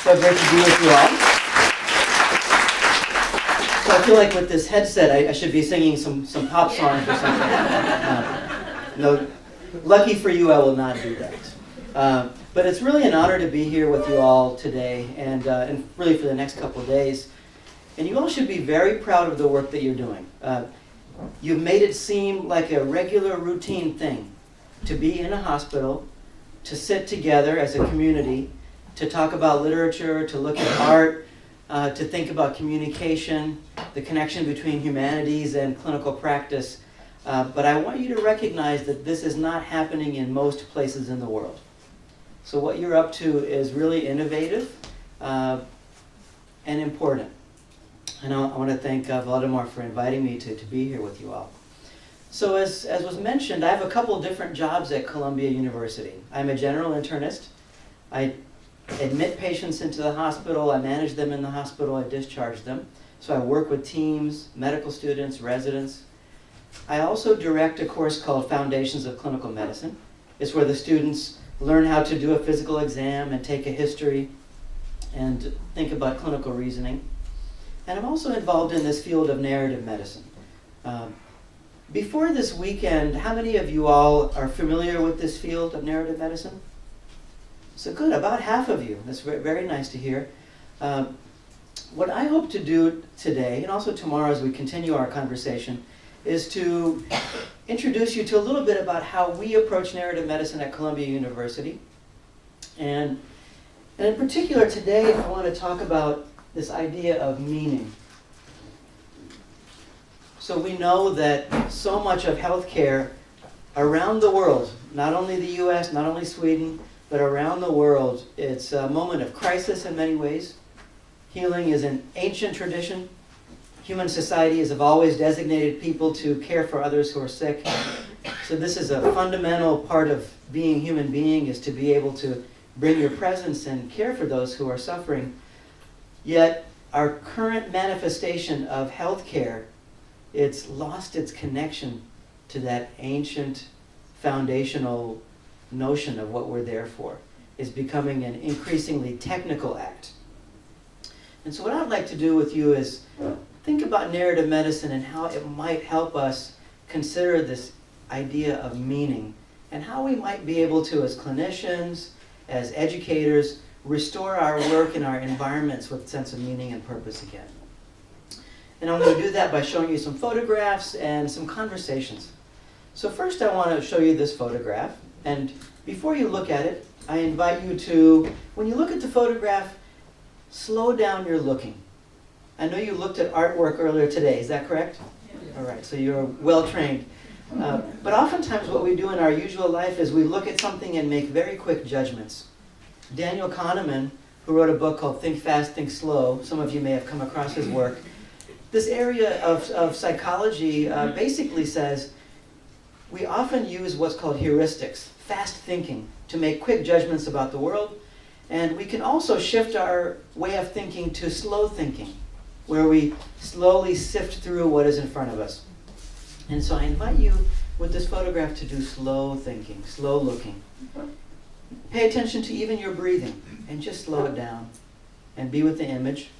So great to be with you all. So I feel like with this headset, I should be singing some pop songs or something. No, lucky for you, I will not do that. But it's really an honor to be here with you all today, and really for the next couple of days. And you all should be very proud of the work that you're doing. You've made it seem like a regular routine thing to be in a hospital, to sit together as a community, to talk about literature, to look at art, to think about communication, the connection between humanities and clinical practice. But I want you to recognize that this is not happening in most places in the world. So what you're up to is really innovative and important. And I want to thank Vladimir for inviting me to be here with you all. So as was mentioned, I have a couple different jobs at Columbia University. I'm a general internist. I admit patients into the hospital, I manage them in the hospital, I discharge them. So I work with teams, medical students, residents. I also direct a course called Foundations of Clinical Medicine. It's where the students learn how to do a physical exam and take a history and think about clinical reasoning. And I'm also involved in this field of narrative medicine. Before this weekend, how many of you all are familiar with this field of narrative medicine? So good, about half of you. That's very nice to hear. What I hope to do today, and also tomorrow as we continue our conversation, is to introduce you to a little bit about how we approach narrative medicine at Columbia University. And in particular today, I want to talk about this idea of meaning. So we know that so much of healthcare around the world, not only the US, not only Sweden, but around the world, it's a moment of crisis in many ways. Healing is an ancient tradition. Human societies have always designated people to care for others who are sick. So this is a fundamental part of being human being, is to be able to bring your presence and care for those who are suffering. Yet our current manifestation of healthcare, it's lost its connection to that ancient foundational notion of what we're there for. Is becoming an increasingly technical act. And so what I'd like to do with you is think about narrative medicine and how it might help us consider this idea of meaning and how we might be able to, as clinicians, as educators, restore our work and our environments with a sense of meaning and purpose again. And I'm going to do that by showing you some photographs and some conversations. So first I want to show you this photograph. And before you look at it, I invite you to, when you look at the photograph, slow down your looking. I know you looked at artwork earlier today, is that correct? Yeah. All right, so you're well trained. But oftentimes what we do in our usual life is we look at something and make very quick judgments. Daniel Kahneman, who wrote a book called Think Fast, Think Slow, some of you may have come across his work. This area of psychology basically says we often use what's called heuristics, fast thinking, to make quick judgments about the world. And we can also shift our way of thinking to slow thinking, where we slowly sift through what is in front of us. And so I invite you with this photograph to do slow thinking, slow looking. Pay attention to even your breathing and just slow it down and be with the image.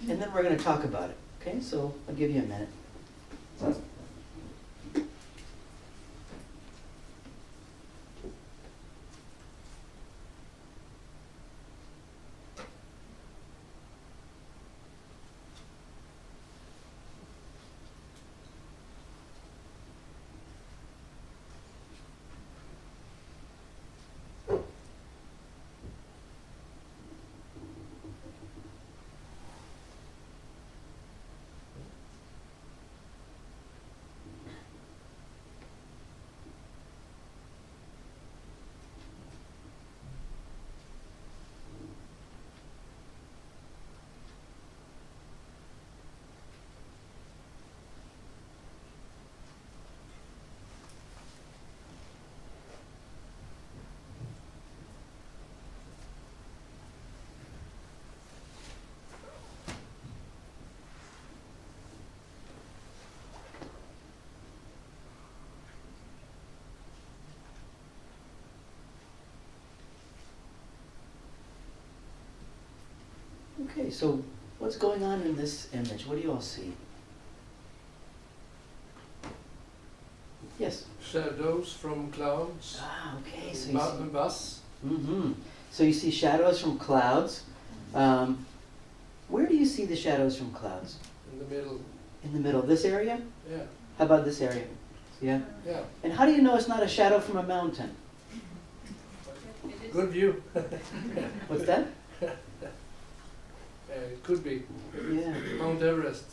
And then we're going to talk about it. Okay, so I'll give you a minute. Okay, so what's going on in this image? What do you all see? Yes? Shadows from clouds. Ah, okay, so you see. Bus. Mm-hmm. So you see shadows from clouds. Where do you see the shadows from clouds? In the middle. In the middle. This area? Yeah. How about this area? Yeah? Yeah. And how do you know it's not a shadow from a mountain? Good view. What's that? It could be. Yeah. Mount Everest.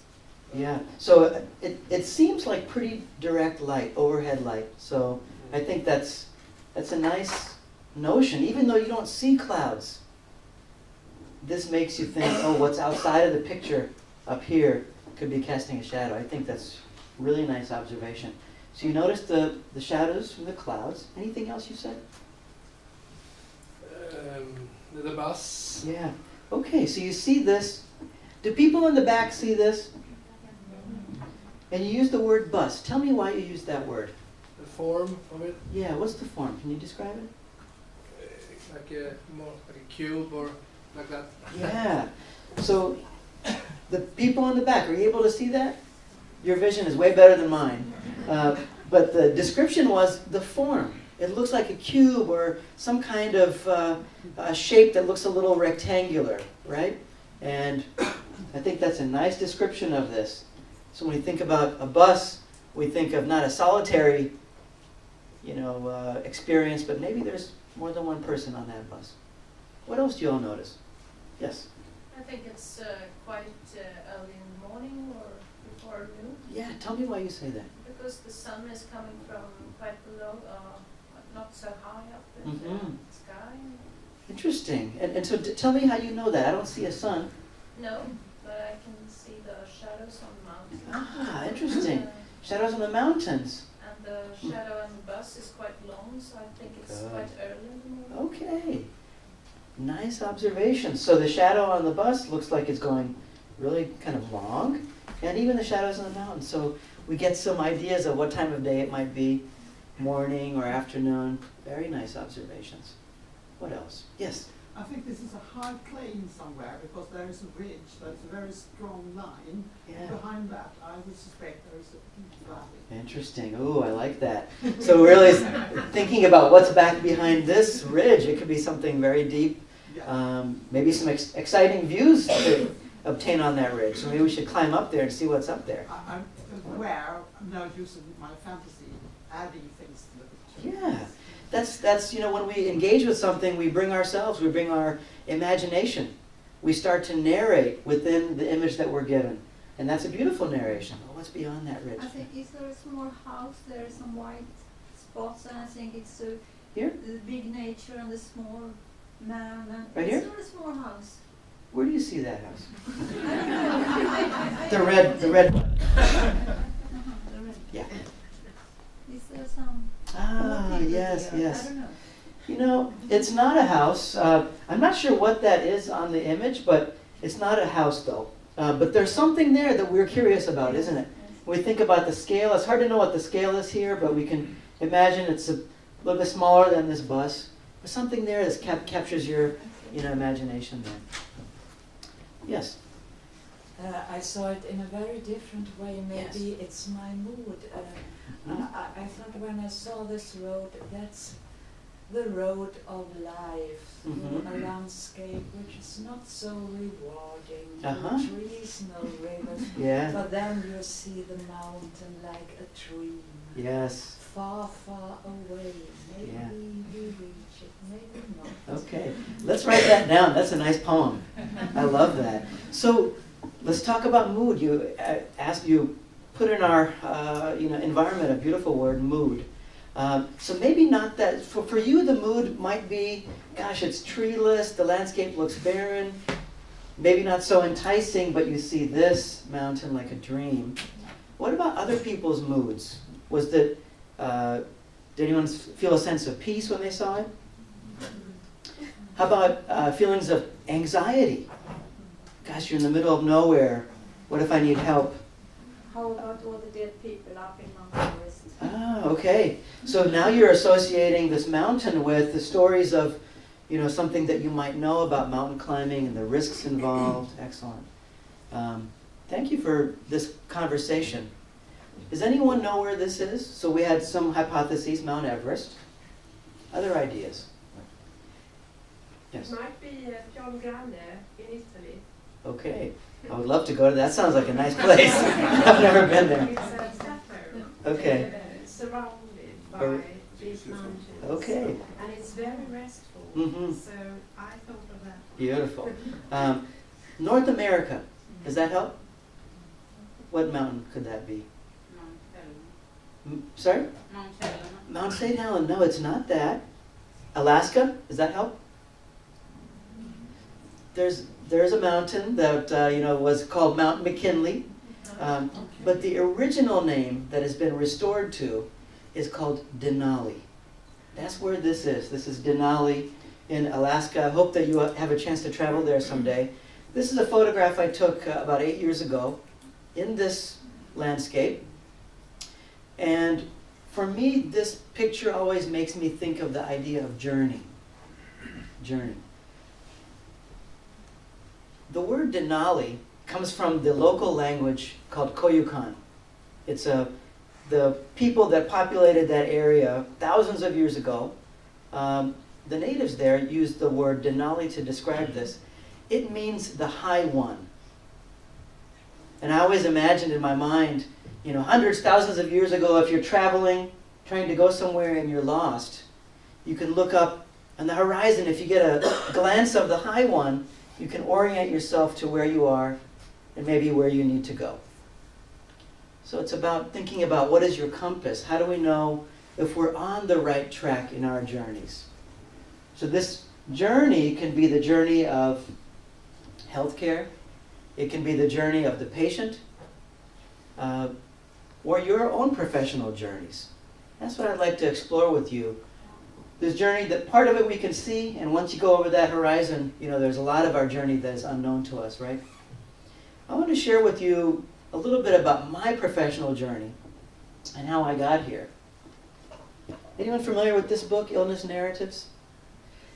Yeah. So it seems like pretty direct light, overhead light. So I think that's a nice notion, even though you don't see clouds. This makes you think, oh, what's outside of the picture up here could be casting a shadow. I think that's really nice observation. So you notice the shadows from the clouds. Anything else you said? The bus. Yeah. Okay, so you see this. Do people in the back see this? And you use the word bus. Tell me why you use that word. The form of it. Yeah, what's the form? Can you describe it? More like a cube or like that. Yeah. So the people in the back, are you able to see that? Your vision is way better than mine. But the description was the form. It looks like a cube or some kind of a shape that looks a little rectangular, right? And I think that's a nice description of this. So when we think about a bus, we think of not a solitary, experience, but maybe there's more than one person on that bus. What else do you all notice? Yes? I think it's quite early in the morning or before noon. Yeah, tell me why you say that. Because the sun is coming from quite below, not so high up in Mhm. the sky. Interesting. And so tell me how you know that. I don't see a sun. No, but I can see the shadows on the mountain. Ah, interesting. Shadows on the mountains. And the shadow on the bus is quite long, so I think it's Good. quite early in the morning. Okay. Nice observation. So the shadow on the bus looks like it's going really kind of long, and even the shadows on the mountain. So we get some ideas of what time of day it might be, morning or afternoon. Very nice observations. What else? Yes? I think this is a high plain somewhere because there is a ridge, there's a very strong line. Yeah. Behind that, I would suspect there is a deep valley. Interesting. Ooh, I like that. So really thinking about what's back behind this ridge, it could be something very deep. Yeah. Maybe some exciting views to obtain on that ridge. So maybe we should climb up there and see what's up there. I'm aware, I'm now using my fantasy, adding things to the picture. Yeah. That's when we engage with something, we bring ourselves, we bring our imagination. We start to narrate within the image that we're given. And that's a beautiful narration. Oh, what's beyond that ridge? I think is there a small house, there are some white spots, and I think it's Here? the big nature and the small man. And Right it's here? not a small house. Where do you see that house? I don't know. The red one. The red. Yeah. Is there some? Ah, yes, I yes. don't know. It's not a house. I'm not sure what that is on the image, but it's not a house though. But there's something there that we're curious about, isn't it? When we think about the scale, it's hard to know what the scale is here, but we can imagine it's a little bit smaller than this bus. There's something there that captures your imagination there. Yes? I saw it in a very different way. Maybe Yes. it's my mood. I thought when I saw this road, that's the road of life, Mhm. a landscape which is not so rewarding. Uh-huh. No trees, no rivers. Yeah. But then you see the mountain like a dream, Yes. far, far away. Maybe Yeah. we reach it, maybe not. Okay. Let's write that down. That's a nice poem. I love that. So let's talk about mood. You put in our environment a beautiful word, mood. So maybe not that, for you the mood might be, gosh, it's treeless, the landscape looks barren, maybe not so enticing, but you see this mountain like a dream. What about other people's moods? Did anyone feel a sense of peace when they saw it? How about feelings of anxiety? Gosh, you're in the middle of nowhere. What if I need help? How about all the dead people up in Mount Everest? Ah, okay. So now you're associating this mountain with the stories of, something that you might know about mountain climbing and the risks involved. Excellent. Thank you for this conversation. Does anyone know where this is? So we had some hypotheses, Mount Everest. Other ideas? Yes. It might be Pian Grande in Italy. Okay. I would love to go to that. Sounds like a nice place. I've never been there. It's a plateau. Okay. Surrounded by Oh. these mountains. Okay. And it's very restful. Mhm. So I thought of that. Beautiful. North America. Does that help? What mountain could that be? Sorry? Mount St. Helena. No, it's not that. Alaska. Does that help? There's a mountain that was called Mount McKinley, but the original name that has been restored to is called Denali. That's where this is. This is Denali in Alaska. I hope that you have a chance to travel there someday. This is a photograph I took about 8 years ago in this landscape. And for me, this picture always makes me think of the idea of journey. Journey. The word Denali comes from the local language called Koyukon. It's the people that populated that area thousands of years ago. The natives there used the word Denali to describe this. It means the high one. And I always imagined in my mind, hundreds, thousands of years ago, if you're traveling, trying to go somewhere and you're lost, you can look up on the horizon. If you get a glance of the high one, you can orient yourself to where you are and maybe where you need to go. So it's about thinking about what is your compass? How do we know if we're on the right track in our journeys? So this journey can be the journey of healthcare. It can be the journey of the patient, or your own professional journeys. That's what I'd like to explore with you. This journey, that part of it we can see, and once you go over that horizon, there's a lot of our journey that is unknown to us, right? I want to share with you a little bit about my professional journey and how I got here. Anyone familiar with this book, Illness Narratives?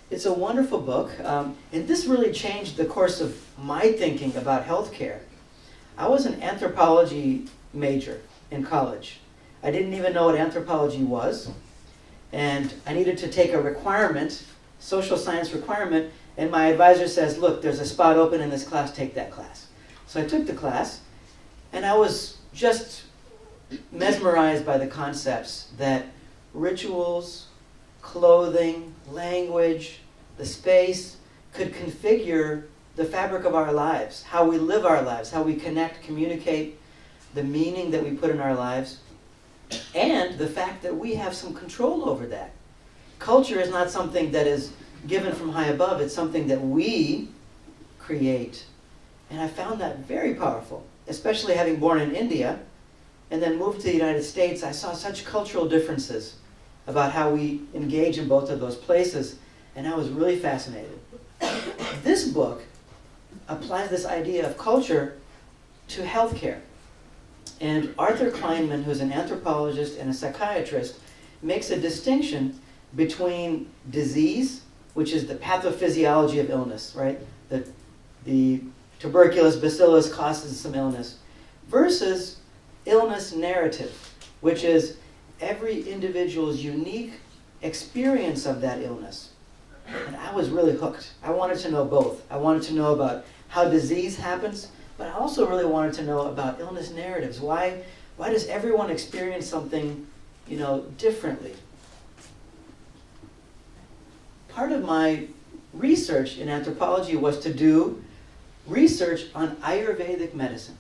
It's a wonderful book, and this really changed the course of my thinking about healthcare. I was an anthropology major in college. I didn't even know what anthropology was, and I needed to take a requirement, social science requirement, and my advisor says, look, there's a spot open in this class, take that class. So I took the class, and I was just mesmerized by the concepts that rituals, clothing, language, the space could configure the fabric of our lives, how we live our lives, how we connect, communicate, the meaning that we put in our lives, and the fact that we have some control over that. Culture is not something that is given from high above, it's something that we create. And I found that very powerful, especially having born in India and then moved to the United States. I saw such cultural differences about how we engage in both of those places, and I was really fascinated. This book applies this idea of culture to healthcare. And Arthur Kleinman, who's an anthropologist and a psychiatrist, makes a distinction between disease, which is the pathophysiology of illness, right? The tuberculous bacillus causes some illness, versus illness narrative, which is every individual's unique experience of that illness. And I was really hooked. I wanted to know both. I wanted to know about how disease happens, but I also really wanted to know about illness narratives. Why does everyone experience something, differently? Part of my research in anthropology was to do research on Ayurvedic medicine.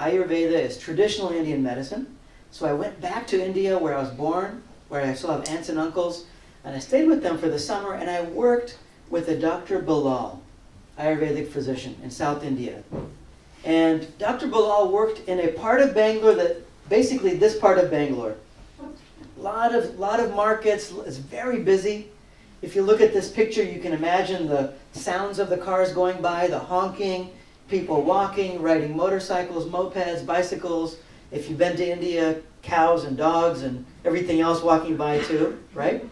Ayurveda is traditional Indian medicine. So I went back to India where I was born, where I still have aunts and uncles, and I stayed with them for the summer, and I worked with a Dr. Bilal, Ayurvedic physician in South India. And Dr. Bilal worked in a part of Bangalore that, basically this part of Bangalore. Lot of markets, it's very busy. If you look at this picture, you can imagine the sounds of the cars going by, the honking, people walking, riding motorcycles, mopeds, bicycles. If you've been to India, cows and dogs and everything else walking by too, right?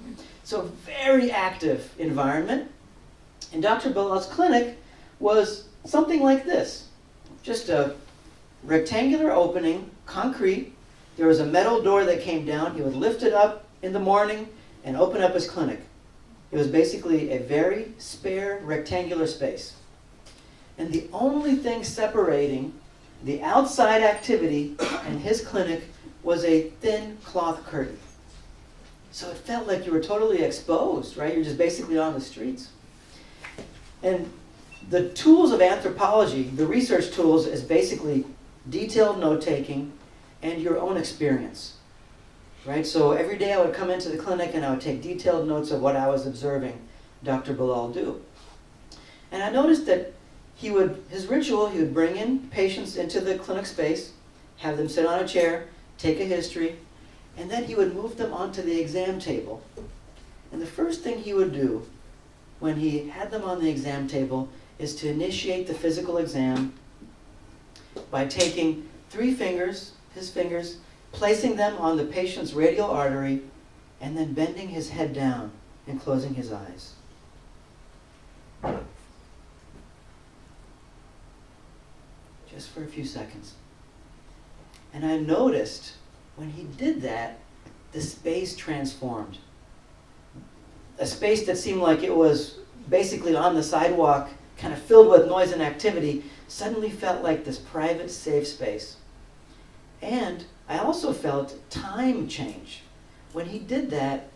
So very active environment. And Dr. Bilal's clinic was something like this. Just a rectangular opening, concrete. There was a metal door that came down. He would lift it up in the morning and open up his clinic. It was basically a very spare rectangular space. And the only thing separating the outside activity and his clinic was a thin cloth curtain. So it felt like you were totally exposed, right? You're just basically on the streets. And the tools of anthropology, the research tools, is basically detailed note-taking and your own experience, right? So every day I would come into the clinic and I would take detailed notes of what I was observing Dr. Bilal do. And I noticed that his ritual, he would bring in patients into the clinic space, have them sit on a chair, take a history, and then he would move them onto the exam table. And the first thing he would do when he had them on the exam table is to initiate the physical exam by taking 3 fingers, his fingers, placing them on the patient's radial artery, and then bending his head down and closing his eyes. Just for a few seconds. And I noticed when he did that, the space transformed. A space that seemed like it was basically on the sidewalk, kind of filled with noise and activity, suddenly felt like this private, safe space. And I also felt time change. When he did that,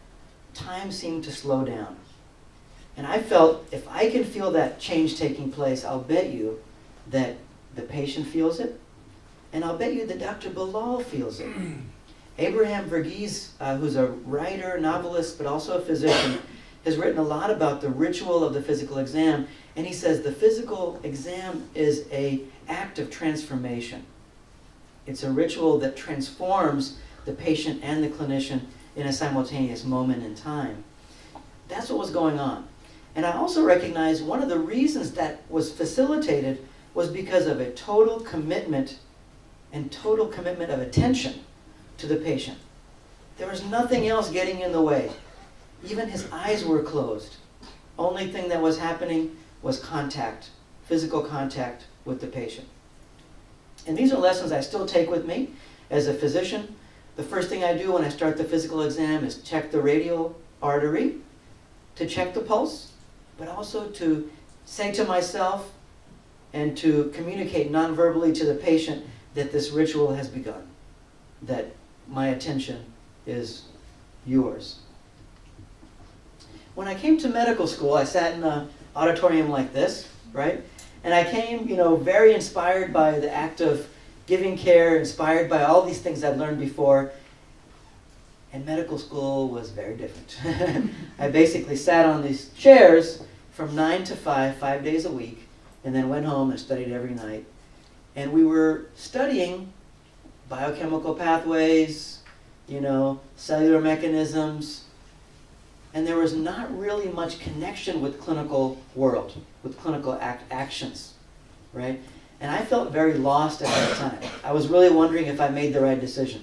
time seemed to slow down. And I felt if I can feel that change taking place, I'll bet you that the patient feels it, and I'll bet you that Dr. Bilal feels it. Abraham Verghese, who's a writer, novelist, but also a physician, has written a lot about the ritual of the physical exam, and he says the physical exam is an act of transformation. It's a ritual that transforms the patient and the clinician in a simultaneous moment in time. That's what was going on. And I also recognize one of the reasons that was facilitated was because of a total commitment of attention to the patient. There was nothing else getting in the way. Even his eyes were closed. Only thing that was happening was contact, physical contact with the patient. And these are lessons I still take with me as a physician. The first thing I do when I start the physical exam is check the radial artery, to check the pulse, but also to say to myself and to communicate non-verbally to the patient that this ritual has begun, that my attention is yours. When I came to medical school, I sat in an auditorium like this, right? And I came, very inspired by the act of giving care, inspired by all these things I'd learned before. And medical school was very different. I basically sat on these chairs from 9 to 5 days a week, and then went home and studied every night. And we were studying biochemical pathways, cellular mechanisms, and there was not really much connection with clinical world, with clinical actions, right? And I felt very lost at that time. I was really wondering if I made the right decision.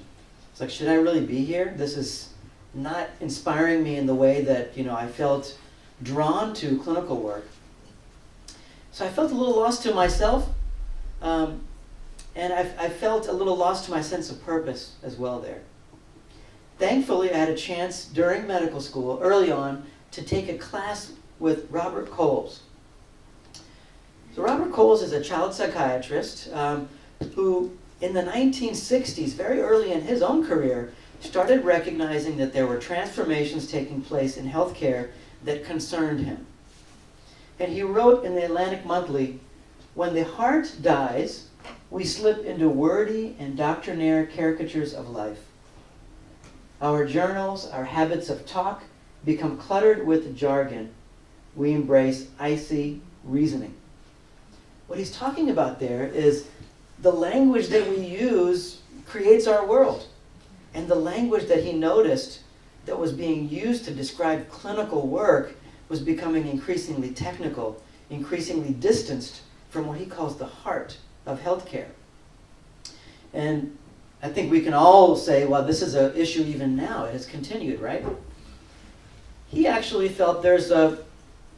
It's like, should I really be here? This is not inspiring me in the way that, I felt drawn to clinical work. So I felt a little lost to myself, and I felt a little lost to my sense of purpose as well there. Thankfully, I had a chance during medical school, early on, to take a class with Robert Coles. So Robert Coles is a child psychiatrist who, in the 1960s, very early in his own career, started recognizing that there were transformations taking place in healthcare that concerned him. And he wrote in the Atlantic Monthly, "When the heart dies, we slip into wordy and doctrinaire caricatures of life. Our journals, our habits of talk, become cluttered with jargon. We embrace icy reasoning." What he's talking about there is the language that we use creates our world. And the language that he noticed that was being used to describe clinical work was becoming increasingly technical, increasingly distanced from what he calls the heart of healthcare. And I think we can all say, well, this is an issue even now. It has continued, right? He actually felt there's a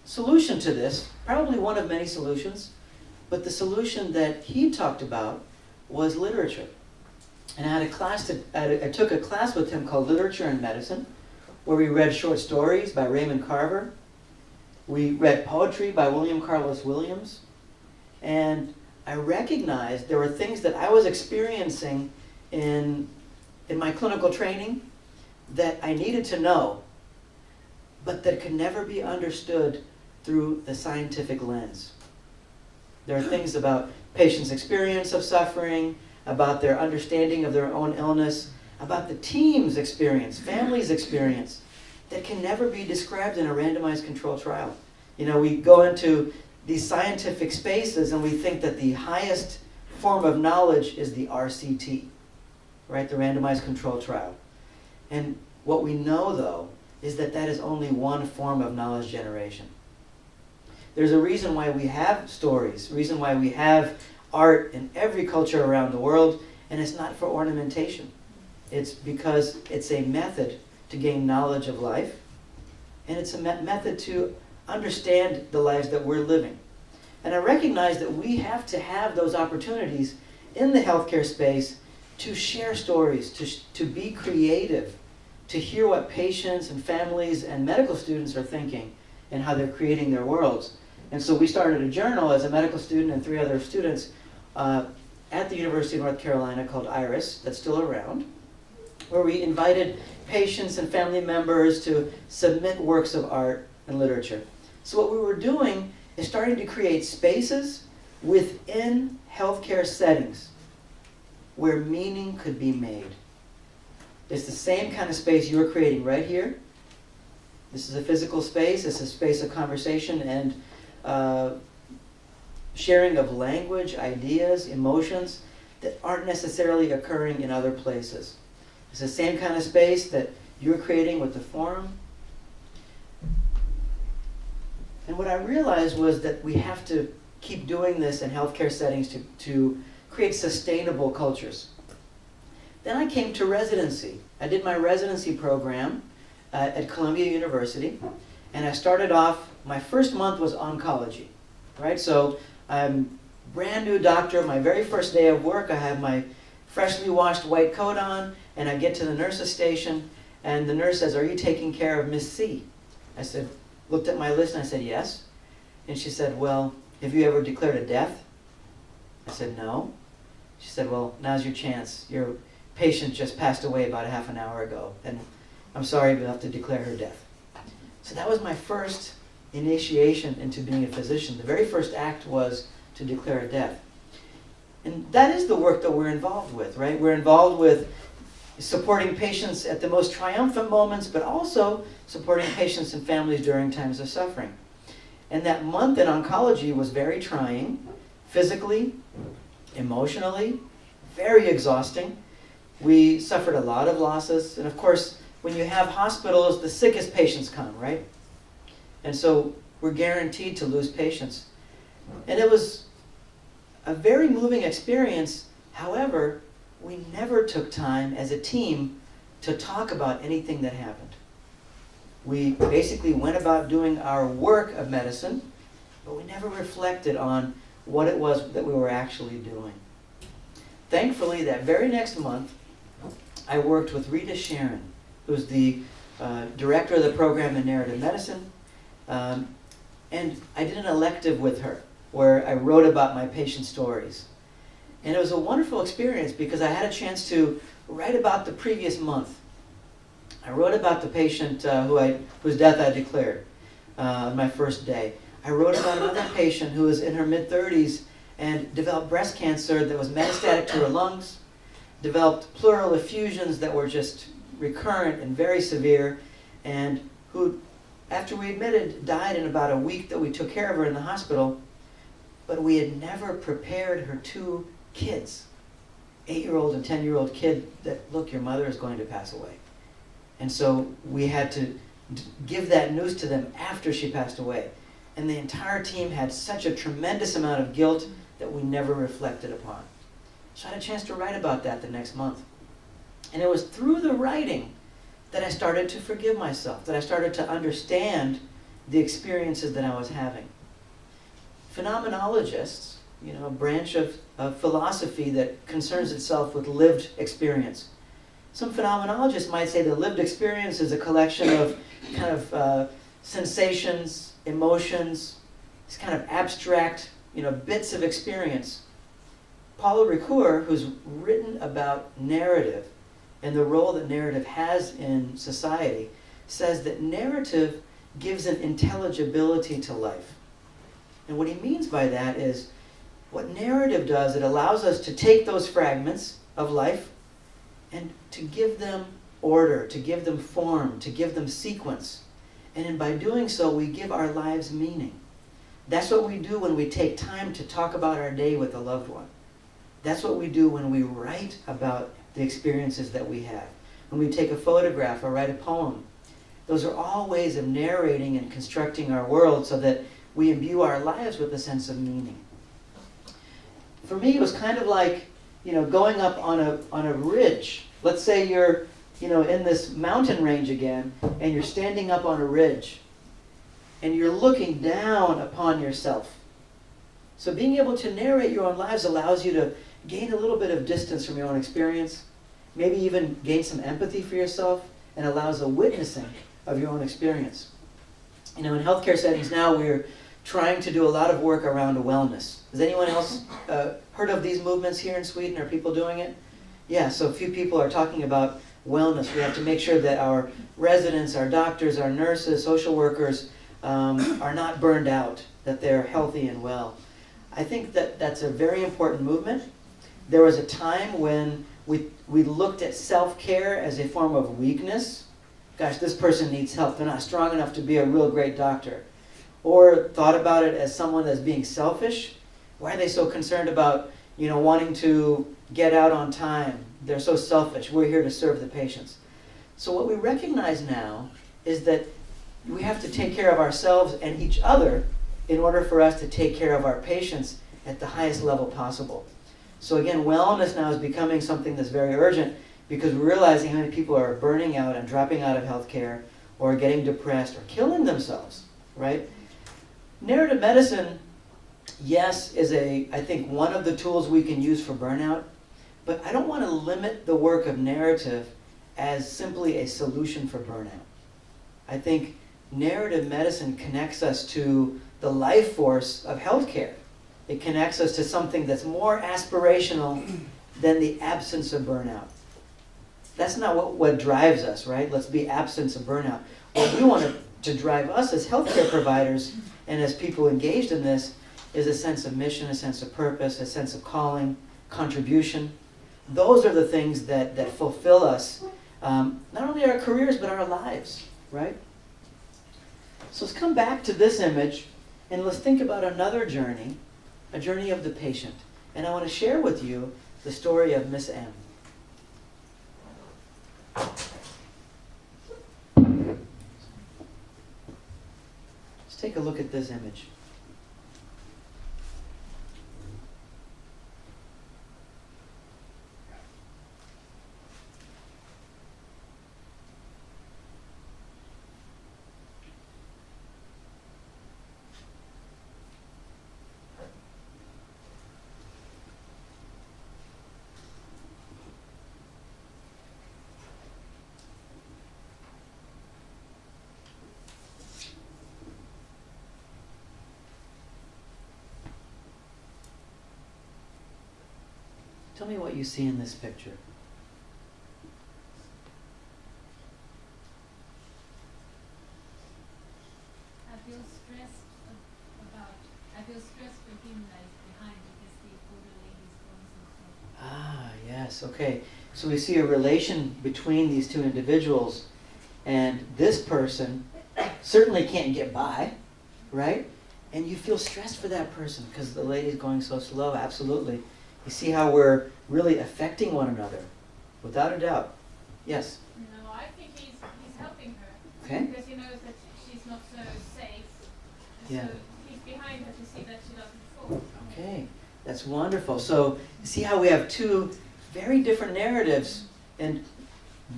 solution to this, probably one of many solutions, but the solution that he talked about was literature. And I took a class with him called Literature and Medicine, where we read short stories by Raymond Carver. We read poetry by William Carlos Williams. And I recognized there were things that I was experiencing in my clinical training that I needed to know, but that could never be understood through the scientific lens. There are things about patients' experience of suffering, about their understanding of their own illness, about the team's experience, family's experience, that can never be described in a randomized controlled trial. You know, we go into these scientific spaces and we think that the highest form of knowledge is the RCT, right? The randomized controlled trial. And what we know, though, is that that is only one form of knowledge generation. There's a reason why we have stories, reason why we have art in every culture around the world, and it's not for ornamentation. It's because it's a method to gain knowledge of life, and it's a method to understand the lives that we're living. And I recognize that we have to have those opportunities in the healthcare space to share stories, to be creative, to hear what patients and families and medical students are thinking and how they're creating their worlds. And so we started a journal as a medical student and 3 other students at the University of North Carolina called Iris, that's still around, where we invited patients and family members to submit works of art and literature. So what we were doing is starting to create spaces within healthcare settings where meaning could be made. It's the same kind of space you're creating right here. This is a physical space. It's a space of conversation and sharing of language, ideas, emotions that aren't necessarily occurring in other places. It's the same kind of space that you're creating with the forum. And what I realized was that we have to keep doing this in healthcare settings to create sustainable cultures. Then I came to residency. I did my residency program at Columbia University, and I started off, my first month was oncology, right? So I'm brand new doctor, my very first day of work, I have my freshly washed white coat on, and I get to the nurse's station, and the nurse says, "Are you taking care of Miss C?" I said, looked at my list, and I said, "Yes." And she said, "Well, have you ever declared a death?" I said, "No." She said, "Well, now's your chance. Your patient just passed away about a half an hour ago, and I'm sorry, but you'll have to declare her death." So that was my first initiation into being a physician. The very first act was to declare a death. And that is the work that we're involved with, right? We're involved with supporting patients at the most triumphant moments, but also supporting patients and families during times of suffering. And that month in oncology was very trying, physically, emotionally, very exhausting. We suffered a lot of losses, and of course, when you have hospitals, the sickest patients come, right? And so we're guaranteed to lose patients. And it was a very moving experience. However, we never took time as a team to talk about anything that happened. We basically went about doing our work of medicine, but we never reflected on what it was that we were actually doing. Thankfully, that very next month, I worked with Rita Sharon, who's the director of the program in Narrativ Medicin, and I did an elective with her where I wrote about my patient stories. And it was a wonderful experience because I had a chance to write about the previous month. I wrote about the patient whose death I declared on my first day. I wrote about another patient who was in her mid-30s and developed breast cancer that was metastatic to her lungs, developed pleural effusions that were just recurrent and very severe, and who, after we admitted, died in about a week that we took care of her in the hospital, but we had never prepared her 2 kids, 8-year-old and 10-year-old kid, that, look, your mother is going to pass away. And so we had to give that news to them after she passed away. And the entire team had such a tremendous amount of guilt that we never reflected upon. So I had a chance to write about that the next month. And it was through the writing that I started to forgive myself, that I started to understand the experiences that I was having. Phenomenologists, a branch of philosophy that concerns itself with lived experience. Some phenomenologists might say that lived experience is a collection of kind of sensations, emotions, these kind of abstract, bits of experience. Paulo Ricoeur, who's written about narrative and the role that narrative has in society, says that narrative gives an intelligibility to life. And what he means by that is, what narrative does, it allows us to take those fragments of life and to give them order, to give them form, to give them sequence. And by doing so, we give our lives meaning. That's what we do when we take time to talk about our day with a loved one. That's what we do when we write about the experiences that we have. When we take a photograph or write a poem. Those are all ways of narrating and constructing our world so that we imbue our lives with a sense of meaning. For me, it was kind of like, going up on a ridge. Let's say you're, in this mountain range again, and you're standing up on a ridge, and you're looking down upon yourself. So being able to narrate your own lives allows you to gain a little bit of distance from your own experience, maybe even gain some empathy for yourself, and allows a witnessing of your own experience. In healthcare settings now, we're trying to do a lot of work around wellness. Has anyone else heard of these movements here in Sweden? Are people doing it? Yeah, so a few people are talking about wellness. We have to make sure that our residents, our doctors, our nurses, social workers are not burned out, that they're healthy and well. I think that that's a very important movement. There was a time when we looked at self-care as a form of weakness. Gosh, this person needs help. They're not strong enough to be a real great doctor. Or thought about it as someone that's being selfish. Why are they so concerned about, wanting to get out on time? They're so selfish. We're here to serve the patients. So what we recognize now is that we have to take care of ourselves and each other in order for us to take care of our patients at the highest level possible. So again, wellness now is becoming something that's very urgent because we're realizing how many people are burning out and dropping out of healthcare or getting depressed or killing themselves, right? Narrative medicine, yes, is I think one of the tools we can use for burnout, but I don't want to limit the work of narrative as simply a solution for burnout. I think narrative medicine connects us to the life force of healthcare. It connects us to something that's more aspirational than the absence of burnout. That's not what drives us, right? Let's be absent of burnout. What we want to drive us as healthcare providers and as people engaged in this is a sense of mission, a sense of purpose, a sense of calling, contribution. Those are the things that fulfill us, not only our careers, but our lives, right? So let's come back to this image and let's think about another journey, a journey of the patient. And I want to share with you the story of Miss M. Let's take a look at this image. Tell me what you see in this picture. I feel stressed for him that is behind because the older lady is going so slow. Ah, yes, okay. So we see a relation between these two individuals, and this person certainly can't get by, right? And you feel stressed for that person because the lady's going so slow, absolutely. You see how we're really affecting one another, without a doubt. Yes? No, I think he's helping her. Okay. Because he knows that she's not so safe. Yeah. So he's behind her to see that she doesn't fall. Okay, that's wonderful. So see how we have two very different narratives, and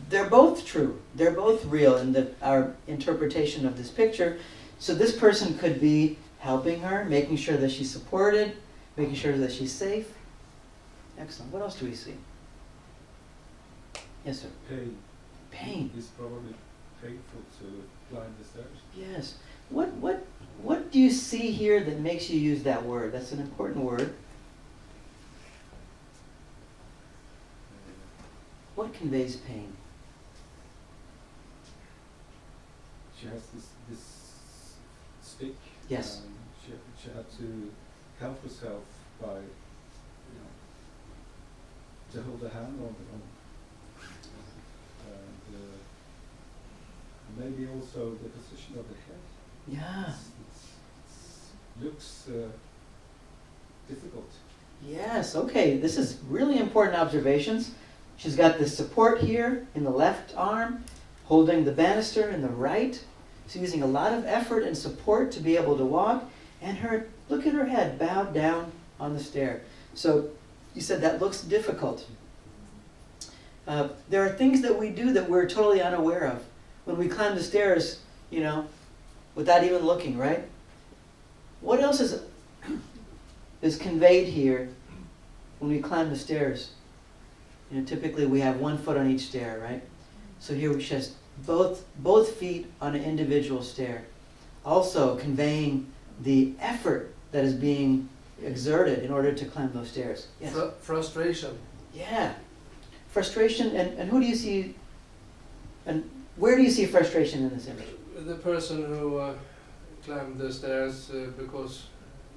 they're both true. They're both real in our interpretation of this picture. So this person could be helping her, making sure that she's supported, making sure that she's safe. Excellent. What else do we see? Yes, sir. Pain. Pain. It's probably painful to climb the stairs. Yes. What do you see here that makes you use that word? That's an important word. What conveys pain? She has this stick. Yes. She had to help herself by, to hold a hand on and maybe also the position of the head. Yeah. It looks difficult. Yes, okay. This is really important observations. She's got the support here in the left arm, holding the banister in the right. She's using a lot of effort and support to be able to walk. And look at her head bowed down on the stair. So you said that looks difficult. There are things that we do that we're totally unaware of. When we climb the stairs, without even looking, right? What else is conveyed here when we climb the stairs? Typically we have one foot on each stair, right? So here she has both feet on an individual stair. Also conveying the effort that is being exerted in order to climb those stairs. Yes? Frustration. Yeah. Frustration, and who do you see, and where do you see frustration in this image? The person who climbed the stairs because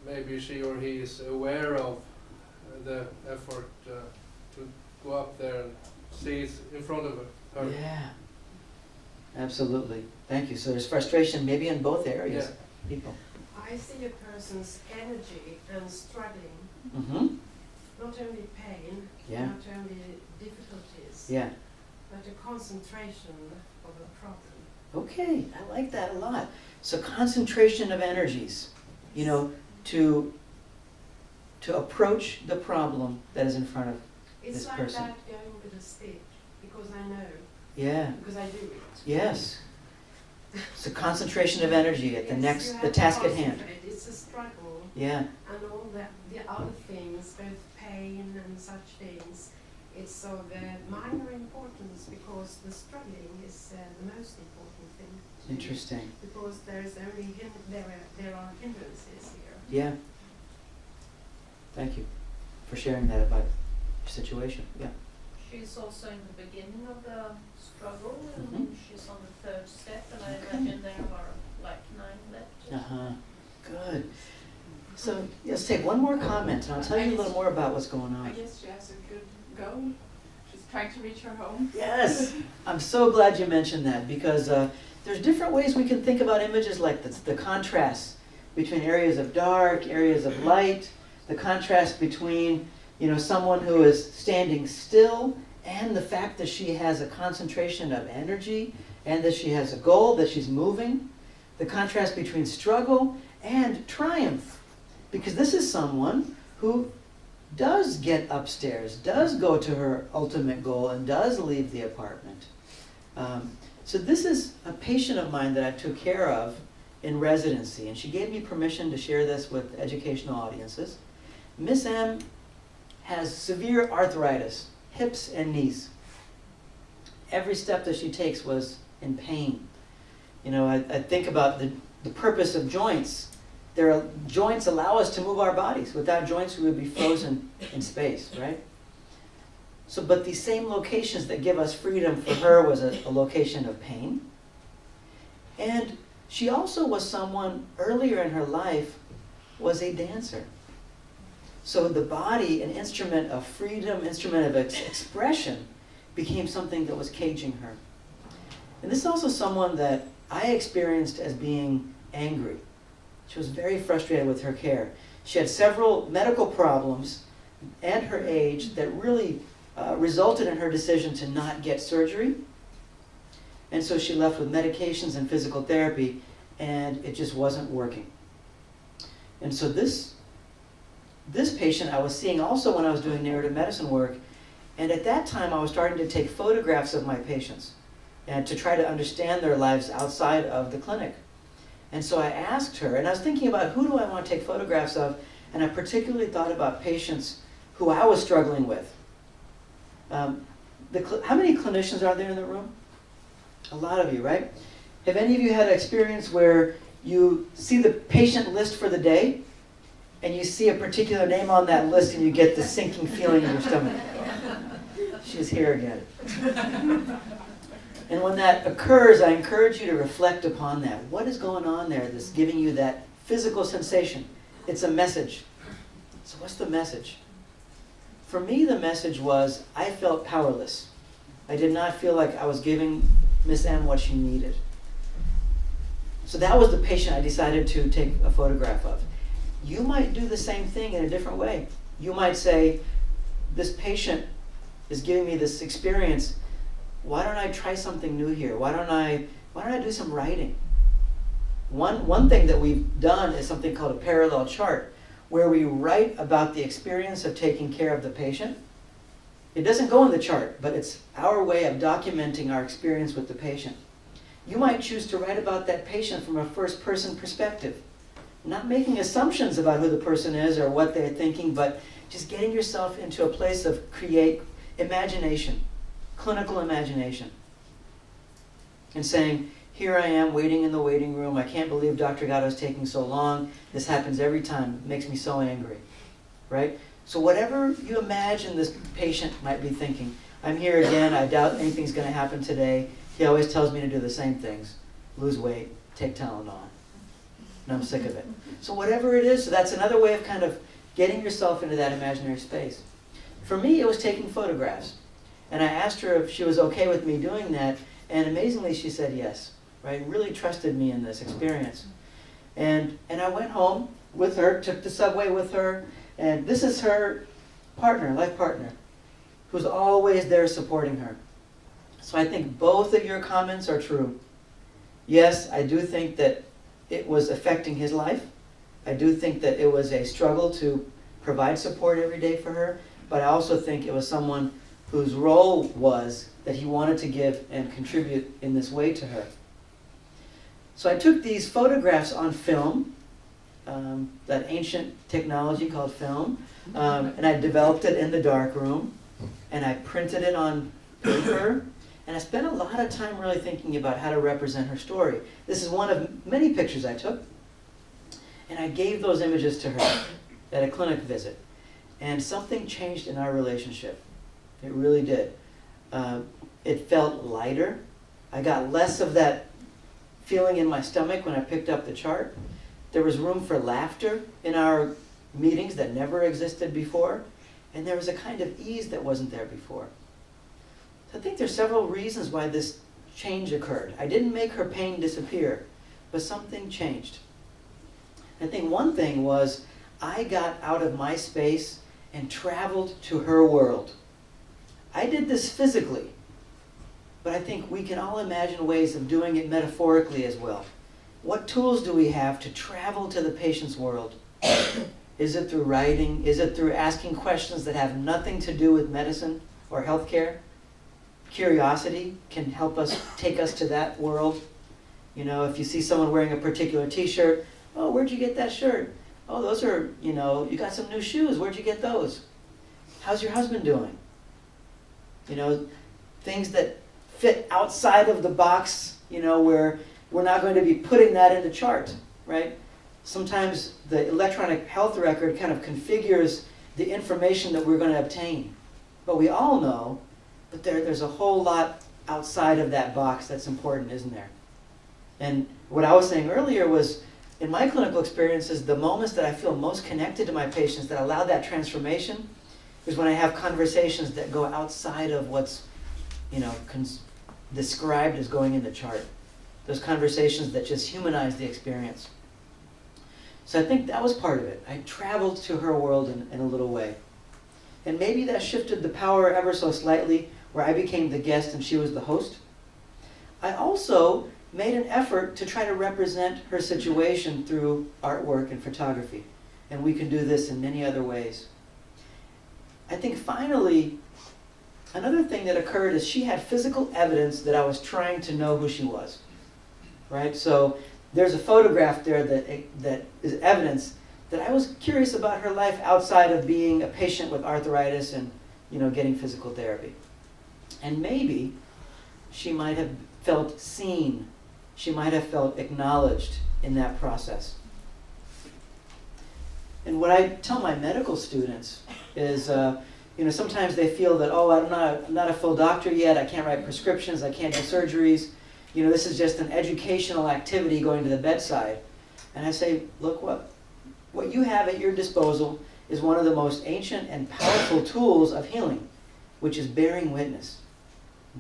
maybe she or he is aware of the effort to go up there and see it in front of her. Yeah. Absolutely. Thank you. So there's frustration maybe in both areas. Yeah. People. I see a person's energy and struggling, Mm-hmm. not only pain, Yeah. not only difficulties, Yeah. but a concentration of a problem. Okay, I like that a lot. So concentration of energies, to approach the problem that is in front of. It's This like person. that going with a stick, because I know, Yeah. because I do it. Yes. So concentration of energy at Yes, you the have to task at hand. concentrate. It's a struggle, Yeah. and all the other things, both pain and such things, it's of minor importance, because the struggling is the most important thing. to do, Interesting. Because there are hindrances here. Yeah. Thank you for sharing that about your situation. Yeah. She's also in the beginning of the struggle, and Mhm. she's on the third step, and I Okay. imagine there are like 9 left. Uh-huh. Good. So let's take one more comment, and I'll tell you a little more about what's going I on. guess she has a good goal. She's trying to reach her home. Yes, I'm so glad you mentioned that, because there's different ways we can think about images like this, the contrast between areas of dark, areas of light, the contrast between someone who is standing still and the fact that she has a concentration of energy and that she has a goal, that she's moving, the contrast between struggle and triumph, because this is someone who does get upstairs, does go to her ultimate goal, and does leave the apartment. So this is a patient of mine that I took care of in residency, and she gave me permission to share this with educational audiences. Miss M has severe arthritis, hips and knees. Every step that she takes was in pain. I think about the purpose of joints. Joints allow us to move our bodies. Without joints, we would be frozen in space, right? But these same locations that give us freedom for her was a location of pain. And she also was someone, earlier in her life, was a dancer. So the body, an instrument of freedom, instrument of expression, became something that was caging her. And this is also someone that I experienced as being angry. She was very frustrated with her care. She had several medical problems and her age that really resulted in her decision to not get surgery. And so she left with medications and physical therapy, and it just wasn't working. And so this patient I was seeing also when I was doing narrative medicine work, and at that time I was starting to take photographs of my patients and to try to understand their lives outside of the clinic. And so I asked her, and I was thinking about who do I want to take photographs of, and I particularly thought about patients who I was struggling with. How many clinicians are there in the room? A lot of you, right? Have any of you had an experience where you see the patient list for the day, and you see a particular name on that list, and you get the sinking feeling in your stomach? She's here again. And when that occurs, I encourage you to reflect upon that. What is going on there that's giving you that physical sensation? It's a message. So what's the message? For me, the message was I felt powerless. I did not feel like I was giving Miss M what she needed. So that was the patient I decided to take a photograph of. You might do the same thing in a different way. You might say, this patient is giving me this experience. Why don't I try something new here? Why don't I do some writing? One thing that we've done is something called a parallel chart, where we write about the experience of taking care of the patient. It doesn't go in the chart, but it's our way of documenting our experience with the patient. You might choose to write about that patient from a first-person perspective, not making assumptions about who the person is or what they're thinking, but just getting yourself into a place of imagination, clinical imagination, and saying, here I am waiting in the waiting room. I can't believe Dr. Gowda is taking so long. This happens every time. It makes me so angry, right? So whatever you imagine this patient might be thinking, I'm here again. I doubt anything's going to happen today. He always tells me to do the same things. Lose weight, take Tylenol. And I'm sick of it. So whatever it is, so that's another way of kind of getting yourself into that imaginary space. For me, it was taking photographs. And I asked her if she was okay with me doing that, and amazingly she said yes, right? Really trusted me in this experience. And I went home with her, took the subway with her, and this is her partner, life partner, who's always there supporting her. So I think both of your comments are true. Yes, I do think that it was affecting his life. I do think that it was a struggle to provide support every day for her, but I also think it was someone whose role was that he wanted to give and contribute in this way to her. So I took these photographs on film, that ancient technology called film, and I developed it in the darkroom, and I printed it on paper, and I spent a lot of time really thinking about how to represent her story. This is one of many pictures I took, and I gave those images to her at a clinic visit, and something changed in our relationship. It really did. It felt lighter. I got less of that feeling in my stomach when I picked up the chart. There was room for laughter in our meetings that never existed before, and there was a kind of ease that wasn't there before. So I think there's several reasons why this change occurred. I didn't make her pain disappear, but something changed. I think one thing was I got out of my space and traveled to her world. I did this physically, but I think we can all imagine ways of doing it metaphorically as well. What tools do we have to travel to the patient's world? Is it through writing? Is it through asking questions that have nothing to do with medicine or healthcare? Curiosity can help us, take us to that world. You know, if you see someone wearing a particular t-shirt, oh, where'd you get that shirt? Oh, those are, you know, you got some new shoes. Where'd you get those? How's your husband doing? You know, things that fit outside of the box, you know, where we're not going to be putting that in the chart, right? Sometimes the electronic health record kind of configures the information that we're going to obtain. But we all know that there's a whole lot outside of that box that's important, isn't there? And what I was saying earlier was, in my clinical experiences, the moments that I feel most connected to my patients that allow that transformation is when I have conversations that go outside of what's, you know, described as going in the chart. Those conversations that just humanize the experience. So I think that was part of it. I traveled to her world in a little way. And maybe that shifted the power ever so slightly, where I became the guest and she was the host. I also made an effort to try to represent her situation through artwork and photography. And we can do this in many other ways. I think finally, another thing that occurred is she had physical evidence that I was trying to know who she was. Right? So there's a photograph there that is evidence that I was curious about her life outside of being a patient with arthritis and, getting physical therapy. And maybe she might have felt seen. She might have felt acknowledged in that process. And what I tell my medical students is, sometimes they feel that, I'm not a full doctor yet, I can't write prescriptions, I can't do surgeries, this is just an educational activity going to the bedside. And I say, look, what you have at your disposal is one of the most ancient and powerful tools of healing, which is bearing witness.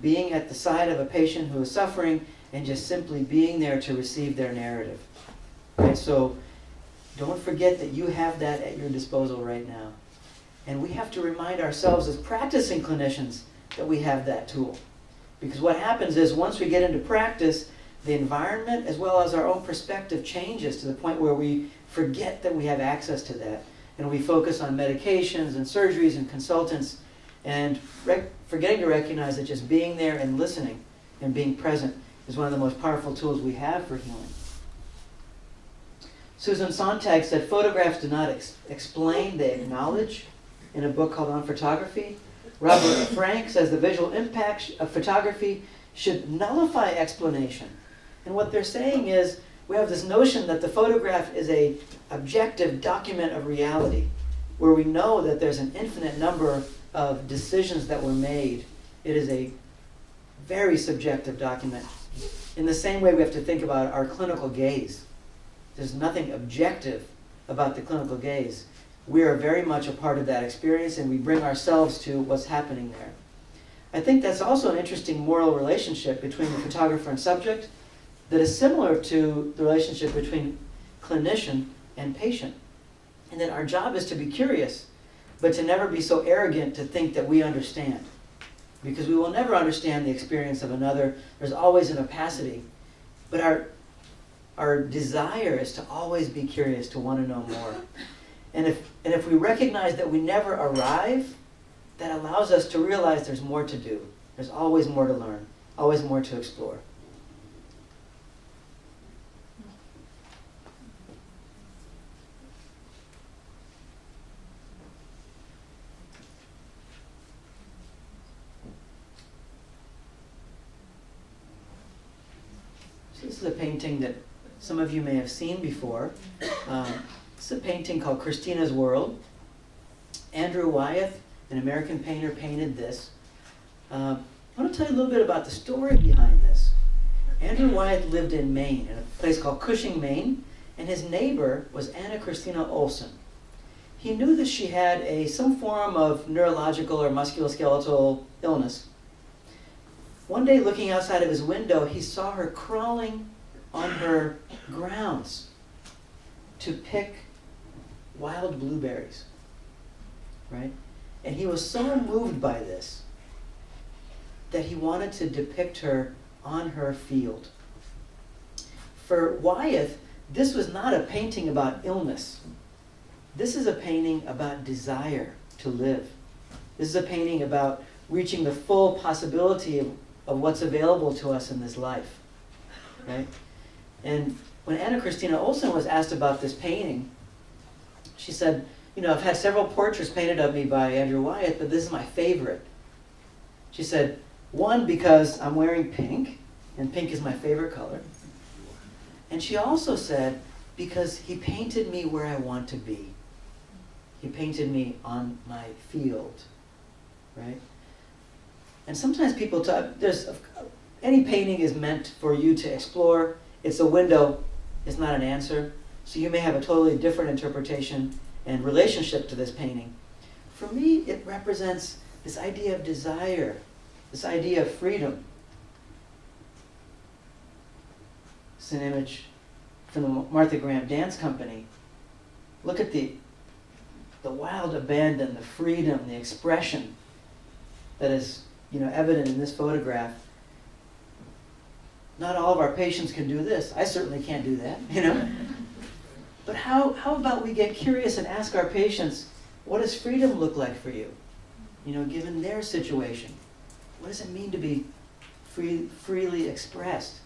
Being at the side of a patient who is suffering and just simply being there to receive their narrative. Right? So don't forget that you have that at your disposal right now. And we have to remind ourselves as practicing clinicians that we have that tool. Because what happens is once we get into practice, the environment as well as our own perspective changes to the point where we forget that we have access to that. And we focus on medications and surgeries and consultants and forgetting to recognize that just being there and listening and being present is one of the most powerful tools we have for healing. Susan Sontag said, photographs do not explain, they acknowledge, in a book called On Photography. Robert Frank says the visual impact of photography should nullify explanation. And what they're saying is, we have this notion that the photograph is a objective document of reality, where we know that there's an infinite number of decisions that were made. It is a very subjective document. In the same way we have to think about our clinical gaze. There's nothing objective about the clinical gaze. We are very much a part of that experience, and we bring ourselves to what's happening there. I think that's also an interesting moral relationship between the photographer and subject that is similar to the relationship between clinician and patient. And that our job is to be curious, but to never be so arrogant to think that we understand. Because we will never understand the experience of another. There's always an opacity. But our desire is to always be curious, to want to know more. And if we recognize that we never arrive, that allows us to realize there's more to do. There's always more to learn, always more to explore. So this is a painting that some of you may have seen before. It's a painting called Christina's World. Andrew Wyeth, an American painter, painted this. I want to tell you a little bit about the story behind this. Andrew Wyeth lived in Maine, in a place called Cushing, Maine, and his neighbor was Anna Christina Olsen. He knew that she had some form of neurological or musculoskeletal illness. One day, looking outside of his window, he saw her crawling on her grounds to pick wild blueberries, right? And he was so moved by this that he wanted to depict her on her field. For Wyeth, this was not a painting about illness. This is a painting about desire to live. This is a painting about reaching the full possibility of what's available to us in this life, right? And when Anna Christina Olsen was asked about this painting, she said, I've had several portraits painted of me by Andrew Wyeth, but this is my favorite. She said, one, because I'm wearing pink, and pink is my favorite color. And she also said, because he painted me where I want to be. He painted me on my field, right? And sometimes people talk, any painting is meant for you to explore. It's a window, it's not an answer. So you may have a totally different interpretation and relationship to this painting. For me, it represents this idea of desire, this idea of freedom. It's an image from the Martha Graham Dance Company. Look at the wild abandon, the freedom, the expression that is evident in this photograph. Not all of our patients can do this. I certainly can't do that, But how about we get curious and ask our patients, what does freedom look like for you? Given their situation. What does it mean to be freely expressed?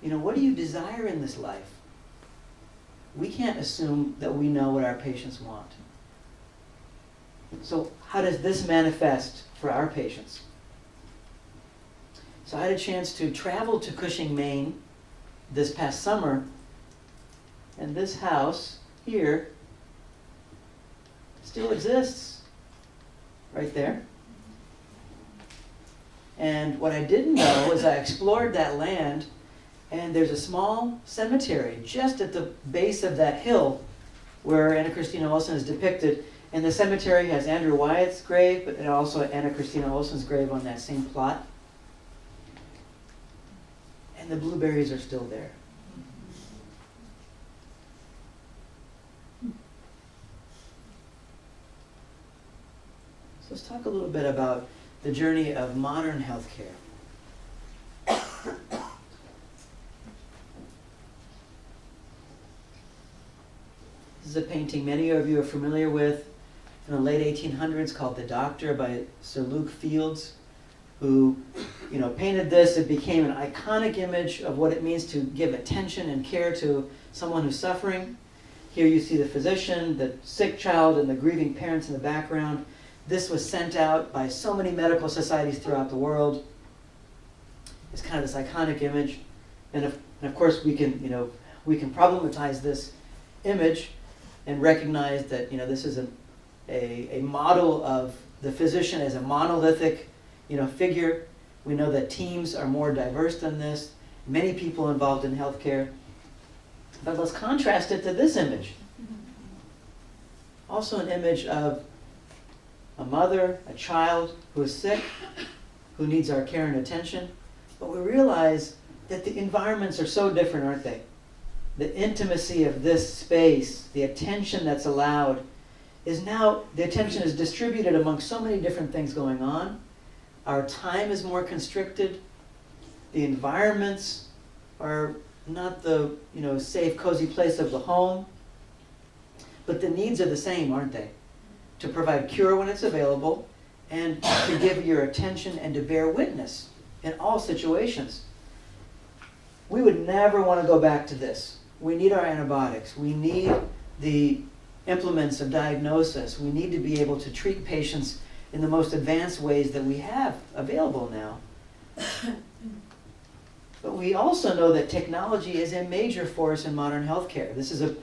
what do you desire in this life? We can't assume that we know what our patients want. So how does this manifest for our patients? So I had a chance to travel to Cushing, Maine this past summer, and this house here still exists right there. And what I didn't know is I explored that land, and there's a small cemetery just at the base of that hill where Anna Christina Olsen is depicted. And the cemetery has Andrew Wyatt's grave, but also Anna Christina Olsen's grave on that same plot. And the blueberries are still there. So let's talk a little bit about the journey of modern healthcare. This is a painting many of you are familiar with from the late 1800s called The Doctor by Sir Luke Fields, who painted this. It became an iconic image of what it means to give attention and care to someone who's suffering. Here you see the physician, the sick child, and the grieving parents in the background. This was sent out by so many medical societies throughout the world. It's kind of this iconic image. And of course we can problematize this image and recognize that this is a model of the physician as a monolithic figure. We know that teams are more diverse than this, many people involved in healthcare. But let's contrast it to this image. Also an image of a mother, a child who is sick, who needs our care and attention. But we realize that the environments are so different, aren't they? The intimacy of this space, the attention that's allowed, the attention is distributed among so many different things going on. Our time is more constricted. The environments are not the safe, cozy place of the home. But the needs are the same, aren't they? To provide cure when it's available, and to give your attention and to bear witness in all situations. We would never want to go back to this. We need our antibiotics. We need the implements of diagnosis. We need to be able to treat patients in the most advanced ways that we have available now. But we also know that technology is a major force in modern healthcare. This is a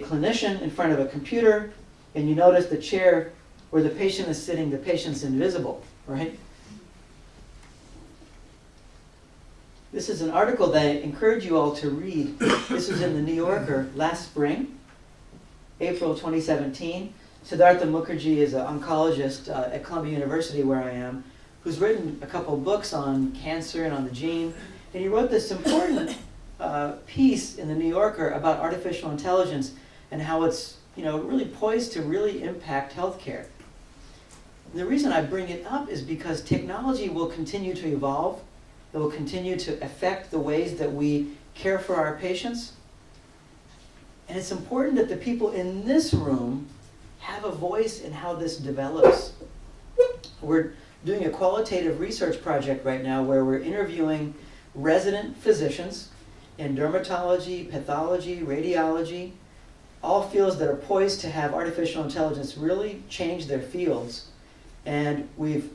clinician in front of a computer, and you notice the chair where the patient is sitting, the patient's invisible, right? This is an article that I encourage you all to read. This was in the New Yorker last spring, April 2017. Siddhartha Mukherjee is an oncologist at Columbia University, where I am, who's written a couple books on cancer and on the gene. And he wrote this important piece in the New Yorker about artificial intelligence and how it's really poised to really impact healthcare. And the reason I bring it up is because technology will continue to evolve. It will continue to affect the ways that we care for our patients. And it's important that the people in this room have a voice in how this develops. We're doing a qualitative research project right now where we're interviewing resident physicians in dermatology, pathology, radiology, all fields that are poised to have artificial intelligence really change their fields. And we've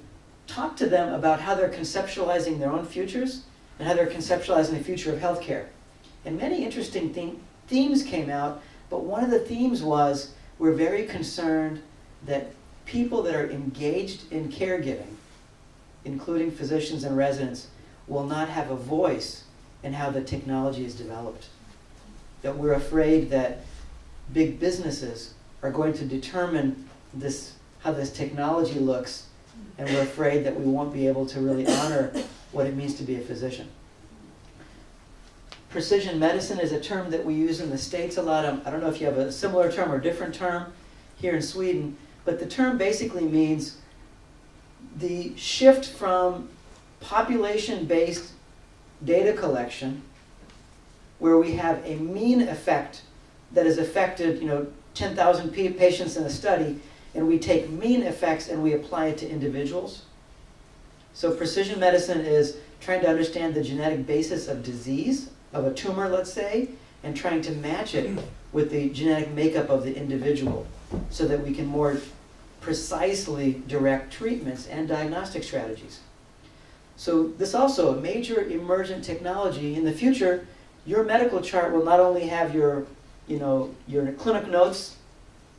talked to them about how they're conceptualizing their own futures and how they're conceptualizing the future of healthcare. And many interesting themes came out, but one of the themes was we're very concerned that people that are engaged in caregiving, including physicians and residents, will not have a voice in how the technology is developed. That we're afraid that big businesses are going to determine how this technology looks, and we're afraid that we won't be able to really honor what it means to be a physician. Precision medicine is a term that we use in the States a lot. I don't know if you have a similar term or different term here in Sweden, but the term basically means the shift from population-based data collection, where we have a mean effect that has affected 10,000 patients in a study, and we take mean effects and we apply it to individuals. So precision medicine is trying to understand the genetic basis of disease, of a tumor, let's say, and trying to match it with the genetic makeup of the individual so that we can more precisely direct treatments and diagnostic strategies. So this also a major emergent technology. In the future, your medical chart will not only have your clinic notes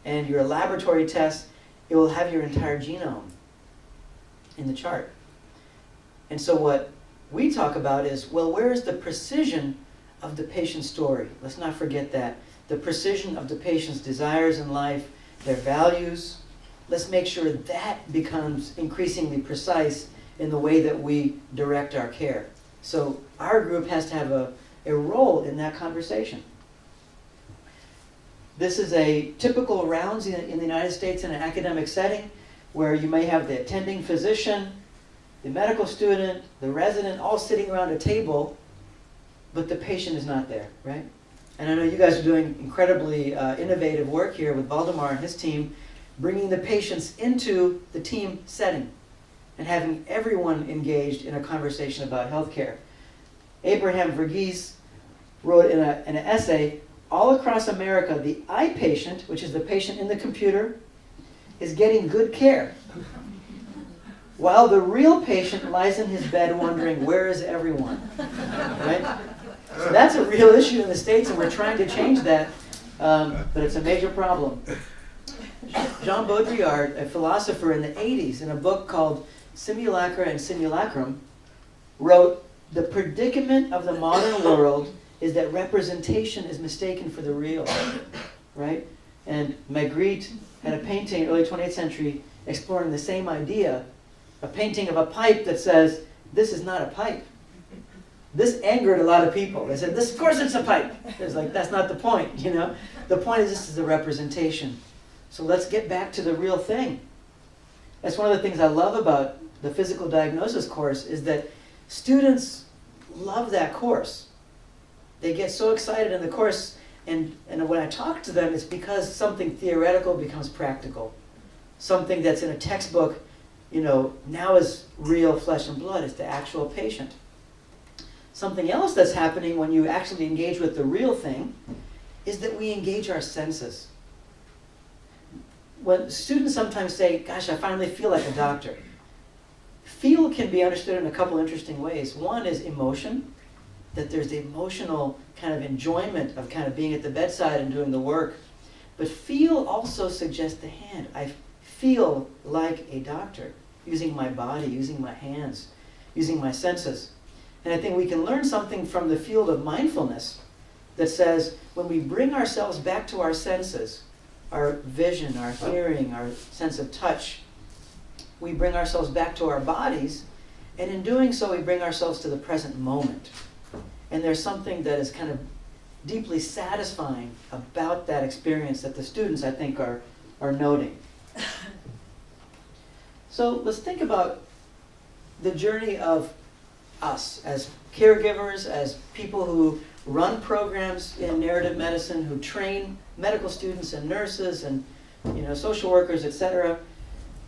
and your laboratory tests, it will have your entire genome in the chart. And so what we talk about is, well, where is the precision of the patient's story? Let's not forget that. The precision of the patient's desires in life, their values. Let's make sure that becomes increasingly precise in the way that we direct our care. So our group has to have a role in that conversation. This is a typical rounds in the United States in an academic setting where you may have the attending physician, the medical student, the resident, all sitting around a table, but the patient is not there, right? And I know you guys are doing incredibly innovative work here with Valdemar and his team, bringing the patients into the team setting and having everyone engaged in a conversation about healthcare. Abraham Verghese wrote in an essay, all across America, the eye patient, which is the patient in the computer, is getting good care, while the real patient lies in his bed wondering, where is everyone? Right? So that's a real issue in the States, and we're trying to change that, but it's a major problem. Jean Baudrillard, a philosopher in the 80s, in a book called Simulacra and Simulacrum, wrote, the predicament of the modern world is that representation is mistaken for the real, right? And Magritte had a painting early 20th century exploring the same idea, a painting of a pipe that says, this is not a pipe. This angered a lot of people. They said, of course it's a pipe. It's like, that's not the point, you know? The point is this is a representation. So let's get back to the real thing. That's one of the things I love about the physical diagnosis course is that students love that course. They get so excited in the course, and when I talk to them, it's because something theoretical becomes practical. Something that's in a textbook, now is real flesh and blood. It's the actual patient. Something else that's happening when you actually engage with the real thing is that we engage our senses. When students sometimes say, gosh, I finally feel like a doctor. Feel can be understood in a couple interesting ways. One is emotion, that there's the emotional kind of enjoyment of kind of being at the bedside and doing the work. But feel also suggests the hand. I feel like a doctor, using my body, using my hands, using my senses. And I think we can learn something from the field of mindfulness that says when we bring ourselves back to our senses, our vision, our hearing, our sense of touch, we bring ourselves back to our bodies, and in doing so we bring ourselves to the present moment. And there's something that is kind of deeply satisfying about that experience that the students, I think, are noting. So let's think about the journey of us as caregivers, as people who run programs in narrative medicine, who train medical students and nurses and social workers, etc.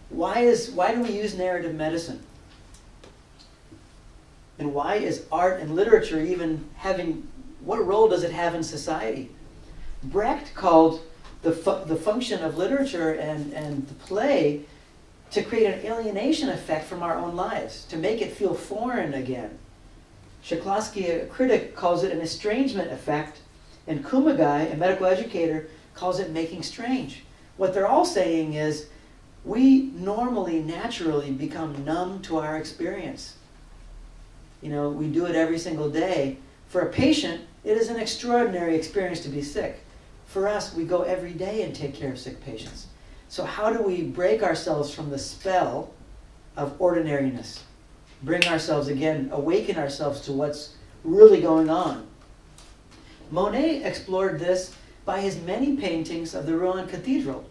Why do we use narrative medicine? And why is art and literature even what role does it have in society? Brecht called the function of literature and the play to create an alienation effect from our own lives, to make it feel foreign again. Shklovsky, a critic, calls it an estrangement effect, and Kumagai, a medical educator, calls it making strange. What they're all saying is, we normally, naturally become numb to our experience. We do it every single day. For a patient, it is an extraordinary experience to be sick. For us, we go every day and take care of sick patients. So how do we break ourselves from the spell of ordinariness? Bring ourselves again, awaken ourselves to what's really going on. Monet explored this by his many paintings of the Rouen Cathedral,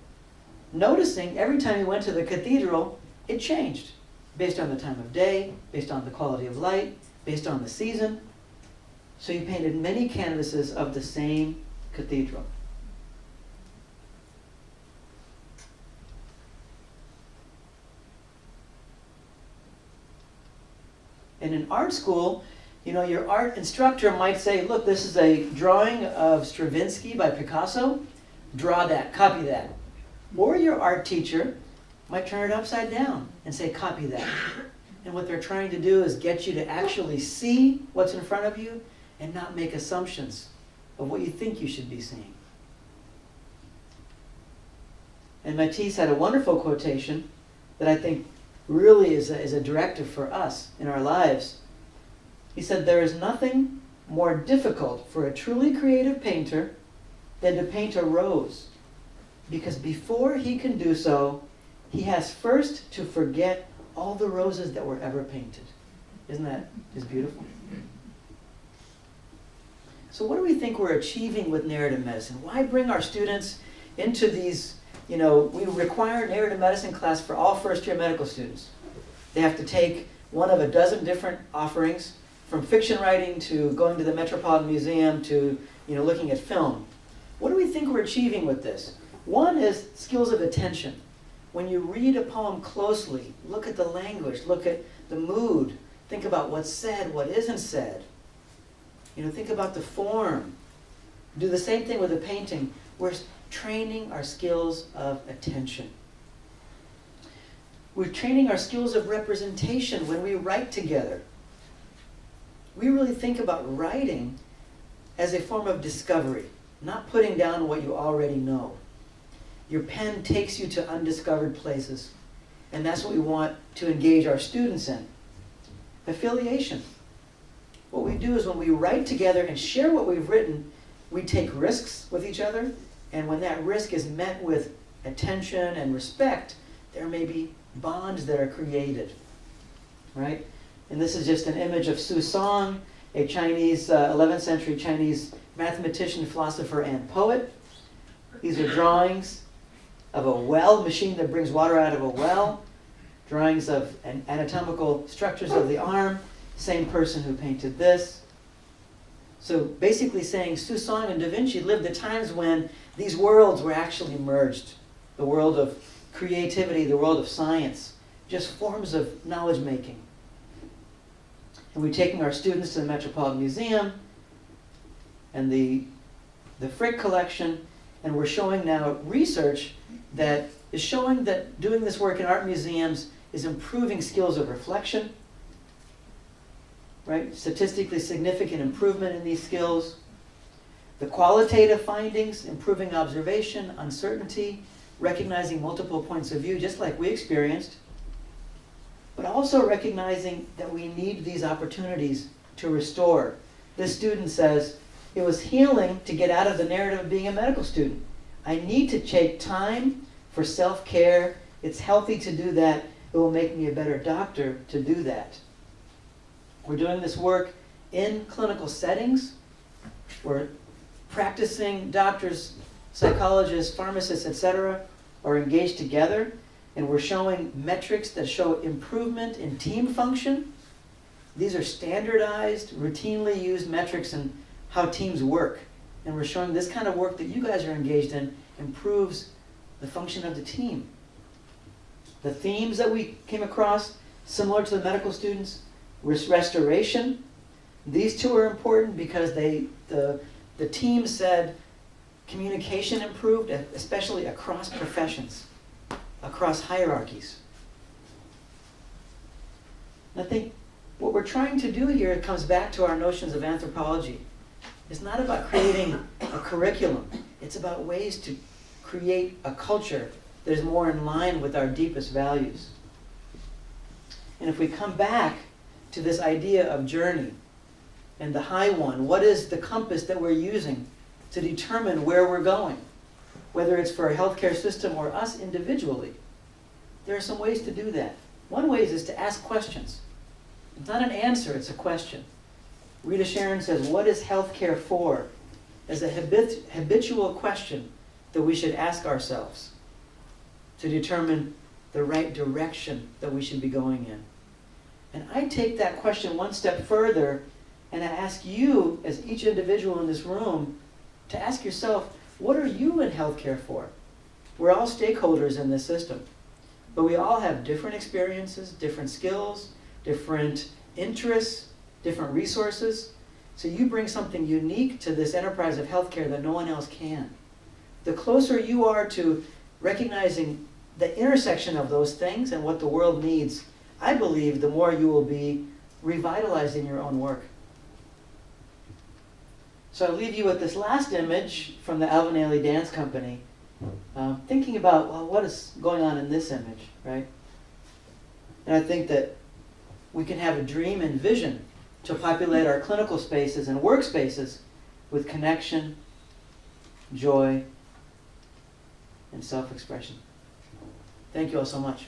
noticing every time he went to the cathedral, it changed based on the time of day, based on the quality of light, based on the season. So he painted many canvases of the same cathedral. And in art school, you know, your art instructor might say, look, this is a drawing of Stravinsky by Picasso. Draw that, copy that. Or your art teacher might turn it upside down and say, copy that. And what they're trying to do is get you to actually see what's in front of you and not make assumptions of what you think you should be seeing. And Matisse had a wonderful quotation that I think really is a directive for us in our lives. He said, there is nothing more difficult for a truly creative painter than to paint a rose, because before he can do so, he has first to forget all the roses that were ever painted. Isn't that just beautiful? So what do we think we're achieving with narrative medicine? Why bring our students into these, you know, we require narrative medicine class for all first-year medical students. They have to take one of a dozen different offerings, from fiction writing to going to the Metropolitan Museum to, you know, looking at film. What do we think we're achieving with this? One is skills of attention. When you read a poem closely, look at the language, look at the mood, think about what's said, what isn't said. You know, think about the form. Do the same thing with a painting. We're training our skills of attention. We're training our skills of representation when we write together. We really think about writing as a form of discovery, not putting down what you already know. Your pen takes you to undiscovered places, and that's what we want to engage our students in. Affiliation. What we do is when we write together and share what we've written, we take risks with each other, and when that risk is met with attention and respect, there may be bonds that are created, right? And this is just an image of Su Song, a Chinese, 11th century Chinese mathematician, philosopher, and poet. These are drawings of a well, machine that brings water out of a well, drawings of anatomical structures of the arm, same person who painted this. So basically saying Su Song and Da Vinci lived at times when these worlds were actually merged. The world of creativity, the world of science, just forms of knowledge making. And we're taking our students to the Metropolitan Museum and the Frick collection, and we're showing now research that is showing that doing this work in art museums is improving skills of reflection, right? Statistically significant improvement in these skills. The qualitative findings, improving observation, uncertainty, recognizing multiple points of view, just like we experienced, but also recognizing that we need these opportunities to restore. This student says, it was healing to get out of the narrative of being a medical student. I need to take time for self-care. It's healthy to do that. It will make me a better doctor to do that. We're doing this work in clinical settings. We're practicing doctors, psychologists, pharmacists, etc. are engaged together, and we're showing metrics that show improvement in team function. These are standardized, routinely used metrics in how teams work. And we're showing this kind of work that you guys are engaged in improves the function of the team. The themes that we came across, similar to the medical students, restoration. These two are important because the team said communication improved, especially across professions, across hierarchies. And I think what we're trying to do here comes back to our notions of anthropology. It's not about creating a curriculum. It's about ways to create a culture that is more in line with our deepest values. And if we come back to this idea of journey and the high one, what is the compass that we're using to determine where we're going? Whether it's for a healthcare system or us individually. There are some ways to do that. One way is to ask questions. It's not an answer, it's a question. Rita Sharon says, what is healthcare for? As a habitual question that we should ask ourselves to determine the right direction that we should be going in. And I take that question one step further, and I ask you, as each individual in this room, to ask yourself, what are you in healthcare for? We're all stakeholders in this system, but we all have different experiences, different skills, different interests, different resources. So you bring something unique to this enterprise of healthcare that no one else can. The closer you are to recognizing the intersection of those things and what the world needs, I believe the more you will be revitalized in your own work. So I leave you with this last image from the Alvin Ailey Dance Company, thinking about, well, what is going on in this image, right? And I think that we can have a dream and vision to populate our clinical spaces and workspaces with connection, joy, and self-expression. Thank you all so much.